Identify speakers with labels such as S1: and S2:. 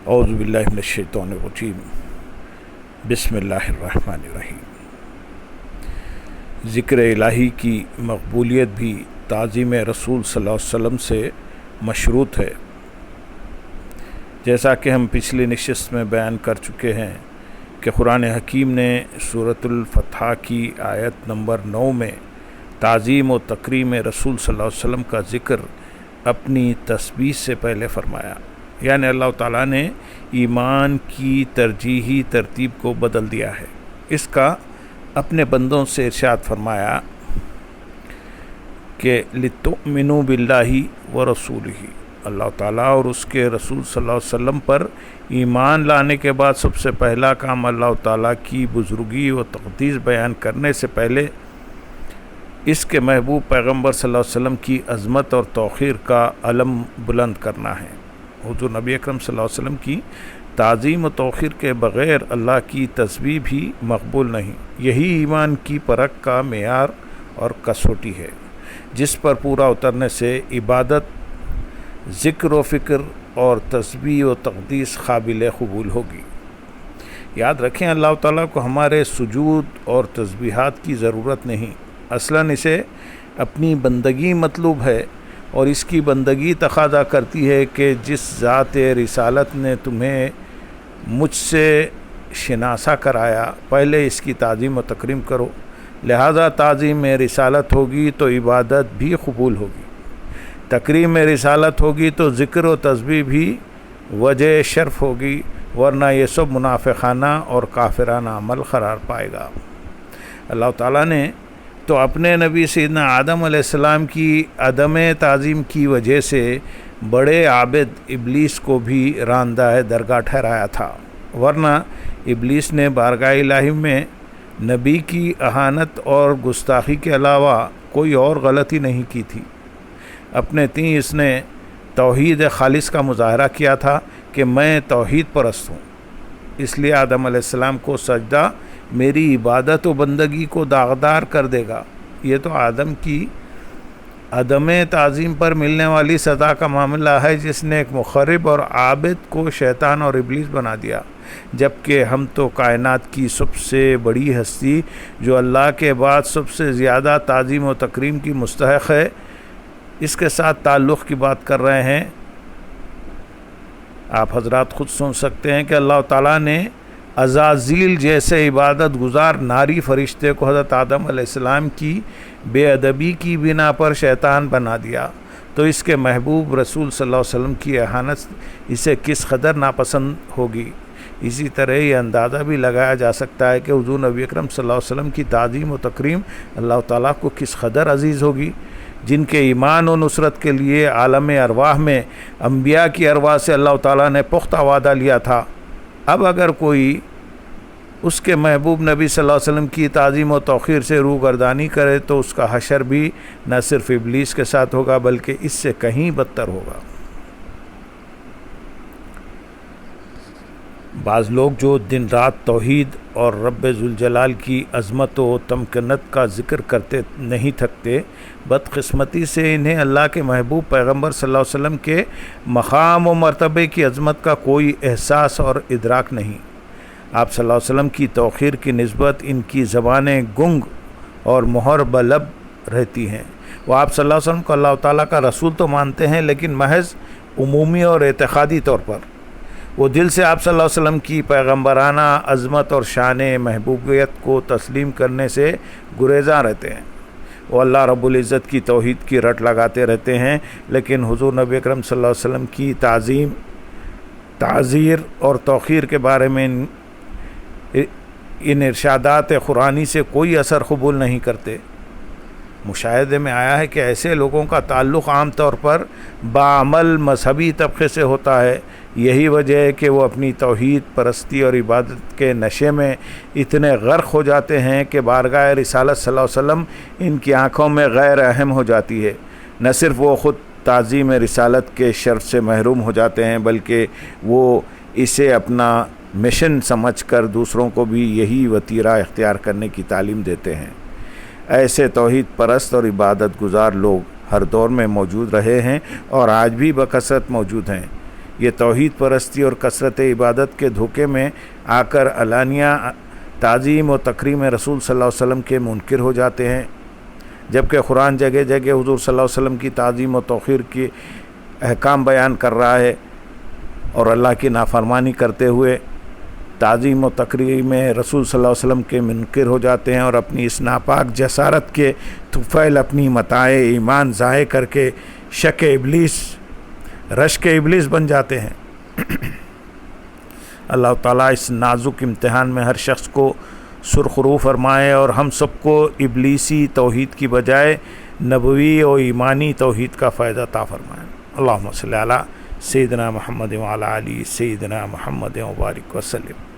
S1: اعوذ باللہ من الشیطان الرجیم بسم اللہ الرحمن الرحیم۔ ذکر الہی کی مقبولیت بھی تعظیم رسول صلی اللہ علیہ وسلم سے مشروط ہے۔ جیسا کہ ہم پچھلی نشست میں بیان کر چکے ہیں کہ قرآن حکیم نے سورۃ الفتح کی آیت نمبر 9 میں تعظیم و تکریم رسول صلی اللہ علیہ وسلم کا ذکر اپنی تسبیح سے پہلے فرمایا، یعنی اللہ تعالیٰ نے ایمان کی ترجیحی ترتیب کو بدل دیا ہے۔ اس کا اپنے بندوں سے ارشاد فرمایا کہ لِتُؤْمِنُوا بِاللَّهِ وَرَسُولِهِ، اللہ تعالیٰ اور اس کے رسول صلی اللہ علیہ وسلم پر ایمان لانے کے بعد سب سے پہلا کام اللہ تعالیٰ کی بزرگی و تقدیس بیان کرنے سے پہلے اس کے محبوب پیغمبر صلی اللہ علیہ وسلم کی عظمت اور توقیر کا علم بلند کرنا ہے۔ حضور نبی اکرم صلی اللہ علیہ وسلم کی تعظیم و توقیر کے بغیر اللہ کی تسبیح بھی مقبول نہیں۔ یہی ایمان کی پرکھ کا معیار اور کسوٹی ہے، جس پر پورا اترنے سے عبادت، ذکر و فکر اور تسبیح و تقدیس قابل قبول ہوگی۔ یاد رکھیں، اللہ تعالیٰ کو ہمارے سجود اور تسبیحات کی ضرورت نہیں، اصلاً اسے اپنی بندگی مطلوب ہے، اور اس کی بندگی تقاضا کرتی ہے کہ جس ذات رسالت نے تمہیں مجھ سے شناسا کرایا، پہلے اس کی تعظیم و تکریم کرو، لہذا تعظیم رسالت ہوگی تو عبادت بھی قبول ہوگی، تکریم رسالت ہوگی تو ذکر و تسبیح بھی وجہ شرف ہوگی، ورنہ یہ سب منافقانہ اور کافرانہ عمل قرار پائے گا۔ اللہ تعالیٰ نے تو اپنے نبی سیدنا آدم علیہ السلام کی عدم تعظیم کی وجہ سے بڑے عابد ابلیس کو بھی راندہ درگاہ ٹھہرایا تھا، ورنہ ابلیس نے بارگاہ الہی میں نبی کی اہانت اور گستاخی کے علاوہ کوئی اور غلطی نہیں کی تھی۔ اپنے تئیں اس نے توحید خالص کا مظاہرہ کیا تھا کہ میں توحید پرست ہوں، اس لیے آدم علیہ السلام کو سجدہ میری عبادت و بندگی کو داغدار کر دے گا۔ یہ تو آدم کی عدم تعظیم پر ملنے والی سزا کا معاملہ ہے، جس نے ایک مخرب اور عابد کو شیطان اور ابلیس بنا دیا، جبکہ ہم تو کائنات کی سب سے بڑی ہستی جو اللہ کے بعد سب سے زیادہ تعظیم و تکریم کی مستحق ہے، اس کے ساتھ تعلق کی بات کر رہے ہیں۔ آپ حضرات خود سن سکتے ہیں کہ اللہ تعالیٰ نے عزازیل جیسے عبادت گزار ناری فرشتے کو حضرت آدم علیہ السلام کی بے ادبی کی بنا پر شیطان بنا دیا، تو اس کے محبوب رسول صلی اللہ علیہ وسلم کی اہانت اسے کس قدر ناپسند ہوگی۔ اسی طرح یہ اندازہ بھی لگایا جا سکتا ہے کہ حضور نبی اکرم صلی اللہ علیہ وسلم کی تعظیم و تکریم اللہ تعالیٰ کو کس قدر عزیز ہوگی، جن کے ایمان و نصرت کے لیے عالم ارواح میں انبیاء کی ارواح سے اللہ تعالیٰ نے پختہ وعدہ لیا تھا۔ اب اگر کوئی اس کے محبوب نبی صلی اللہ علیہ وسلم کی تعظیم و توقیر سے روگردانی کرے تو اس کا حشر بھی نہ صرف ابلیس کے ساتھ ہوگا بلکہ اس سے کہیں بدتر ہوگا۔ بعض لوگ جو دن رات توحید اور رب ذوالجلال کی عظمت و تمکنت کا ذکر کرتے نہیں تھکتے، بدقسمتی سے انہیں اللہ کے محبوب پیغمبر صلی اللہ علیہ وسلم کے مقام و مرتبے کی عظمت کا کوئی احساس اور ادراک نہیں۔ آپ صلی اللہ علیہ وسلم کی توقیر کی نسبت ان کی زبانیں گنگ اور مہر بلب رہتی ہیں۔ وہ آپ صلی اللہ علیہ وسلم کو اللہ تعالیٰ کا رسول تو مانتے ہیں، لیکن محض عمومی اور اعتقادی طور پر۔ وہ دل سے آپ صلی اللہ علیہ وسلم کی پیغمبرانہ عظمت اور شان محبوبیت کو تسلیم کرنے سے گریزاں رہتے ہیں۔ وہ اللہ رب العزت کی توحید کی رٹ لگاتے رہتے ہیں، لیکن حضور نبی اکرم صلی اللہ علیہ وسلم کی تعظیم، تعزیر اور توقیر کے بارے میں ان ارشادات قرآنی سے کوئی اثر قبول نہیں کرتے۔ مشاہدے میں آیا ہے کہ ایسے لوگوں کا تعلق عام طور پر باعمل مذہبی طبقے سے ہوتا ہے۔ یہی وجہ ہے کہ وہ اپنی توحید پرستی اور عبادت کے نشے میں اتنے غرق ہو جاتے ہیں کہ بارگاہ رسالت صلی اللہ علیہ وسلم ان کی آنکھوں میں غیر اہم ہو جاتی ہے۔ نہ صرف وہ خود تعظیم رسالت کے شرف سے محروم ہو جاتے ہیں، بلکہ وہ اسے اپنا مشن سمجھ کر دوسروں کو بھی یہی وتیرہ اختیار کرنے کی تعلیم دیتے ہیں۔ ایسے توحید پرست اور عبادت گزار لوگ ہر دور میں موجود رہے ہیں اور آج بھی بکثرت موجود ہیں۔ یہ توحید پرستی اور کثرت عبادت کے دھوکے میں آ کر علانیہ تعظیم و تکریم رسول صلی اللہ علیہ وسلم کے منکر ہو جاتے ہیں، جبکہ قرآن جگہ جگہ حضور صلی اللہ علیہ وسلم کی تعظیم و توقیر کی احکام بیان کر رہا ہے، اور اللہ کی نافرمانی کرتے ہوئے تعظیم و تکریم رسول صلی اللہ علیہ وسلم کے منکر ہو جاتے ہیں، اور اپنی اس ناپاک جسارت کے طفیل اپنی متاع ایمان ضائع کر کے رشک ابلیس بن جاتے ہیں۔ اللہ تعالیٰ اس نازک امتحان میں ہر شخص کو سرخرو فرمائے اور ہم سب کو ابلیسی توحید کی بجائے نبوی و ایمانی توحید کا فائدہ عطا فرمائے۔ اللہم صلی علی سیدنا محمد وعلی آلہ سیدنا محمد وبارک وسلم۔